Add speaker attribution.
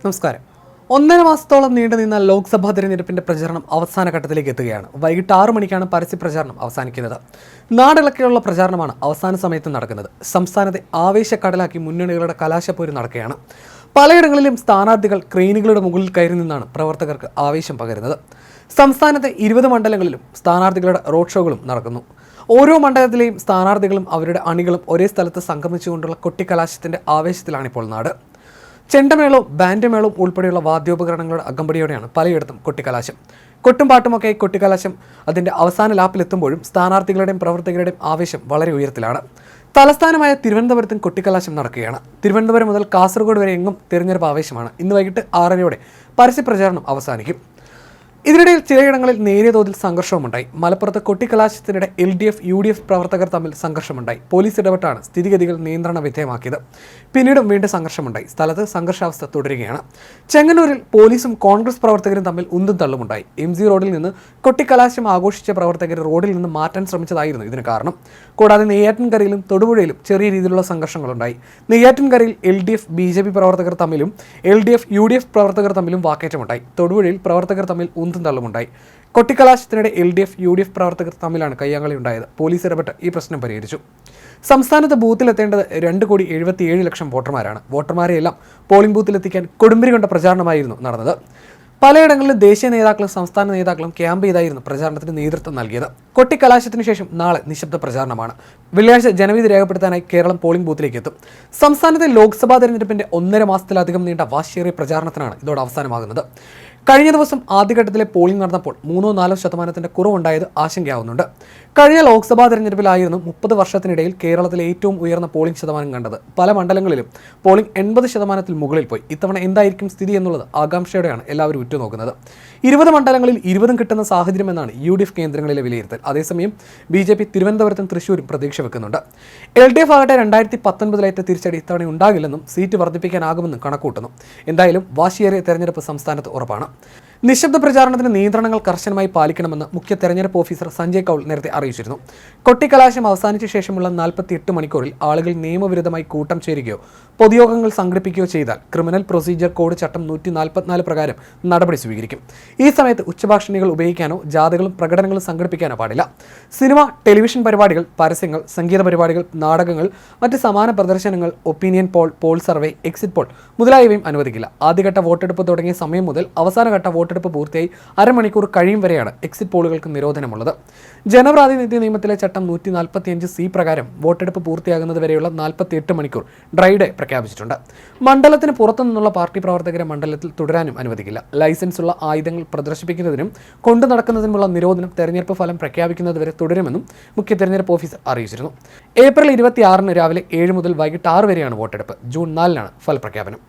Speaker 1: നമസ്കാരം. 1.5 മാസത്തോളം നീണ്ടുനിന്ന ലോക്സഭാ തെരഞ്ഞെടുപ്പിന്റെ പ്രചരണം അവസാന ഘട്ടത്തിലേക്ക് എത്തുകയാണ്. വൈകിട്ട് 6 മണിക്കാണ് പരസ്യ പ്രചാരണം അവസാനിക്കുന്നത്. നാടിളക്കിയുള്ള പ്രചാരണമാണ് അവസാന സമയത്ത് നടക്കുന്നത്. സംസ്ഥാനത്തെ ആവേശക്കടലാക്കി മുന്നണികളുടെ കലാശപ്പോര് നടക്കുകയാണ്. പലയിടങ്ങളിലും സ്ഥാനാർത്ഥികൾ ക്രെയിനുകളുടെ മുകളിൽ കയറി നിന്നാണ് പ്രവർത്തകർക്ക് ആവേശം പകരുന്നത്. സംസ്ഥാനത്തെ 20 മണ്ഡലങ്ങളിലും സ്ഥാനാർത്ഥികളുടെ റോഡ് ഷോകളും നടക്കുന്നു. ഓരോ മണ്ഡലത്തിലെയും സ്ഥാനാർത്ഥികളും അവരുടെ അണികളും ഒരേ സ്ഥലത്ത് സംഗമിച്ചുകൊണ്ടുള്ള കൊട്ടിക്കലാശത്തിന്റെ ആവേശത്തിലാണിപ്പോൾ നാട്. ചെണ്ടമേളവും ബാൻഡ് മേളവും ഉൾപ്പെടെയുള്ള വാദ്യോപകരണങ്ങളുടെ അകമ്പടിയോടെയാണ് പലയിടത്തും കൊട്ടിക്കലാശം. കൊട്ടും പാട്ടുമൊക്കെ കൊട്ടിക്കലാശം അതിൻ്റെ അവസാന ലാപ്പിലെത്തുമ്പോഴും സ്ഥാനാർത്ഥികളുടെയും പ്രവർത്തകരുടെയും ആവേശം വളരെ ഉയരത്തിലാണ്. തലസ്ഥാനമായ തിരുവനന്തപുരത്തും കൊട്ടിക്കലാശം നടക്കുകയാണ്. തിരുവനന്തപുരം മുതൽ കാസർഗോഡ് വരെ എങ്ങും തിരഞ്ഞെടുപ്പ് ആവേശമാണ്. ഇന്ന് വൈകിട്ട് 6:30 പരസ്യപ്രചാരണം അവസാനിക്കും. ഇതിനിടയിൽ ചിലയിടങ്ങളിൽ നേരിയ തോതിൽ സംഘർഷവുമുണ്ടായി. മലപ്പുറത്ത് കൊട്ടിക്കലാശത്തിനിടെ LDF UDF പ്രവർത്തകർ തമ്മിൽ സംഘർഷമുണ്ടായി. പോലീസ് ഇടപെട്ടാണ് സ്ഥിതിഗതികൾ നിയന്ത്രണ വിധേയമാക്കിയത്. പിന്നീടും വീണ്ടും സംഘർഷമുണ്ടായി. സ്ഥലത്ത് സംഘർഷാവസ്ഥ തുടരുകയാണ്. ചെങ്ങന്നൂരിൽ പോലീസും കോൺഗ്രസ് പ്രവർത്തകരും തമ്മിൽ ഉന്തും തള്ളുമുണ്ടായി. MG റോഡിൽ നിന്ന് കൊട്ടിക്കലാശം ആഘോഷിച്ച പ്രവർത്തകർ റോഡിൽ നിന്ന് മാറ്റാൻ ശ്രമിച്ചതായിരുന്നു ഇതിന് കാരണം. കൂടാതെ നെയ്യാറ്റിൻകരയിലും തൊടുപുഴയിലും ചെറിയ രീതിയിലുള്ള സംഘർഷങ്ങളുണ്ടായി. നെയ്യാറ്റിൻകരയിൽ LDF BJP പ്രവർത്തകർ തമ്മിലും LDF UDF പ്രവർത്തകർ തമ്മിലും വാക്കേറ്റമുണ്ടായി. തൊടുപുഴയിൽ പ്രവർത്തകർ തമ്മിൽ ഉന്തും തള്ളുമുണ്ടായി. കൊട്ടിക്കലാശത്തിനിടെ LDF UDF പ്രവർത്തകർ തമ്മിലാണ് കയ്യാങ്കളി ഉണ്ടായത്. പോലീസ് ഇടപെട്ട് ഈ പ്രശ്നം പരിഹരിച്ചു. സംസ്ഥാനത്ത് ബൂത്തിലെത്തേണ്ടത് 2,77,00,000 വോട്ടർമാരാണ്. വോട്ടർമാരെയെല്ലാം പോളിംഗ് ബൂത്തിലെത്തിക്കാൻ കൊടുമ്പിരി കൊണ്ട പ്രചാരണമായിരുന്നു നടന്നത്. പലയിടങ്ങളിലും ദേശീയ നേതാക്കളും സംസ്ഥാന നേതാക്കളും ക്യാമ്പ് ചെയ്തായിരുന്നു പ്രചാരണത്തിന് നേതൃത്വം നൽകിയത്. കൊട്ടിക്കലാശത്തിന് ശേഷം നാളെ നിശബ്ദ പ്രചാരണമാണ്. വെള്ളിയാഴ്ച ജനവിധി രേഖപ്പെടുത്താനായി കേരളം പോളിംഗ് ബൂത്തിലേക്ക് എത്തും. സംസ്ഥാനത്തെ ലോക്സഭാ തെരഞ്ഞെടുപ്പിന്റെ 1.5 മാസത്തിലധികം നീണ്ട വാശിയേറിയ പ്രചാരണത്തിനാണ് ഇതോടെ അവസാനമാകുന്നത്. കഴിഞ്ഞ ദിവസം ആദ്യഘട്ടത്തിലെ പോളിംഗ് നടന്നപ്പോൾ 3-4% കുറവുണ്ടായത് ആശങ്കയാവുന്നുണ്ട്. കഴിഞ്ഞ ലോക്സഭാ തെരഞ്ഞെടുപ്പിലായിരുന്നു 30 വർഷത്തിനിടയിൽ കേരളത്തിലെ ഏറ്റവും ഉയർന്ന പോളിംഗ് ശതമാനം കണ്ടത്. പല മണ്ഡലങ്ങളിലും പോളിംഗ് 80% മുകളിൽ പോയി. ഇത്തവണ എന്തായിരിക്കും സ്ഥിതി എന്നുള്ളത് ആകാംക്ഷയോടെയാണ് എല്ലാവരും ഉറ്റുനോക്കുന്നത്. 20 മണ്ഡലങ്ങളിൽ 20 കിട്ടുന്ന സാഹചര്യമെന്നാണ് UDF കേന്ദ്രങ്ങളിലെ വിലയിരുത്തൽ. അതേസമയം BJP തിരുവനന്തപുരത്തും തൃശ്ശൂരും പ്രതീക്ഷ വെക്കുന്നുണ്ട്. LDF ആകട്ടെ 2019 തിരിച്ചടി ഇത്തവണ ഉണ്ടാകില്ലെന്നും സീറ്റ് വർദ്ധിപ്പിക്കാനാകുമെന്നും കണക്കൂട്ടുന്നു. എന്തായാലും വാശിയേറിയ തെരഞ്ഞെടുപ്പ് സംസ്ഥാനത്ത് ഉറപ്പാണ്. നിശബ്ദ പ്രചാരണത്തിന് നിയന്ത്രണങ്ങൾ കർശനമായി പാലിക്കണമെന്ന് മുഖ്യ തെരഞ്ഞെടുപ്പ് ഓഫീസർ സഞ്ജയ് കൗൾ നേരത്തെ അറിയിച്ചിരുന്നു. കൊട്ടിക്കലാശം അവസാനിച്ച ശേഷമുള്ള 48 മണിക്കൂറിൽ ആളുകൾ നിയമവിരുദ്ധമായി കൂട്ടം ചേരുകയോ പൊതുയോഗങ്ങൾ സംഘടിപ്പിക്കുകയോ ചെയ്താൽ ക്രിമിനൽ പ്രൊസീജിയർ കോഡ് ചട്ടം 144 പ്രകാരം നടപടി സ്വീകരിക്കും. ഈ സമയത്ത് ഉച്ചഭാഷിണികൾ ഉപയോഗിക്കാനോ ജാഥകളും പ്രകടനങ്ങളും സംഘടിപ്പിക്കാനോ പാടില്ല. സിനിമ, ടെലിവിഷൻ പരിപാടികൾ, പരസ്യങ്ങൾ, സംഗീത പരിപാടികൾ, നാടകങ്ങൾ, മറ്റ് സമാന പ്രദർശനങ്ങൾ, opinion Paul, poll survey, exit poll മുതലായവയും അനുവദിക്കില്ല. ആദ്യഘട്ട വോട്ടെടുപ്പ് തുടങ്ങിയ സമയം മുതൽ അവസാനഘട്ട വോട്ടെടുപ്പ് പൂർത്തിയായി അരമണിക്കൂർ കഴിയും വരെയാണ് എക്സിറ്റ് പോളുകൾക്ക് നിരോധനമുള്ളത്. ജനപ്രാതിനിധ്യ നിയമത്തിലെ ചട്ടം 145C പ്രകാരം വോട്ടെടുപ്പ് പൂർത്തിയാകുന്നത് വരെയുള്ള 48 മണിക്കൂർ ഡ്രൈ ഡേ പ്രഖ്യാപിച്ചിട്ടുണ്ട്. മണ്ഡലത്തിന് പുറത്തു നിന്നുള്ള പാർട്ടി പ്രവർത്തകരെ മണ്ഡലത്തിൽ തുടരാനും അനുവദിക്കില്ല. ലൈസൻസുള്ള ആയുധങ്ങൾ പ്രദർശിപ്പിക്കുന്നതിനും കൊണ്ടു നടക്കുന്നതിനുമുള്ള നിരോധനം തെരഞ്ഞെടുപ്പ് ഫലം പ്രഖ്യാപിക്കുന്നതുവരെ തുടരുമെന്നും മുഖ്യ തെരഞ്ഞെടുപ്പ് ഓഫീസർ അറിയിച്ചിരുന്നു. ഏപ്രിൽ 26 രാവിലെ 7 മുതൽ വൈകിട്ട് 6 വരെയാണ് വോട്ടെടുപ്പ്. ജൂൺ 4 ഫലപ്രഖ്യാപനം.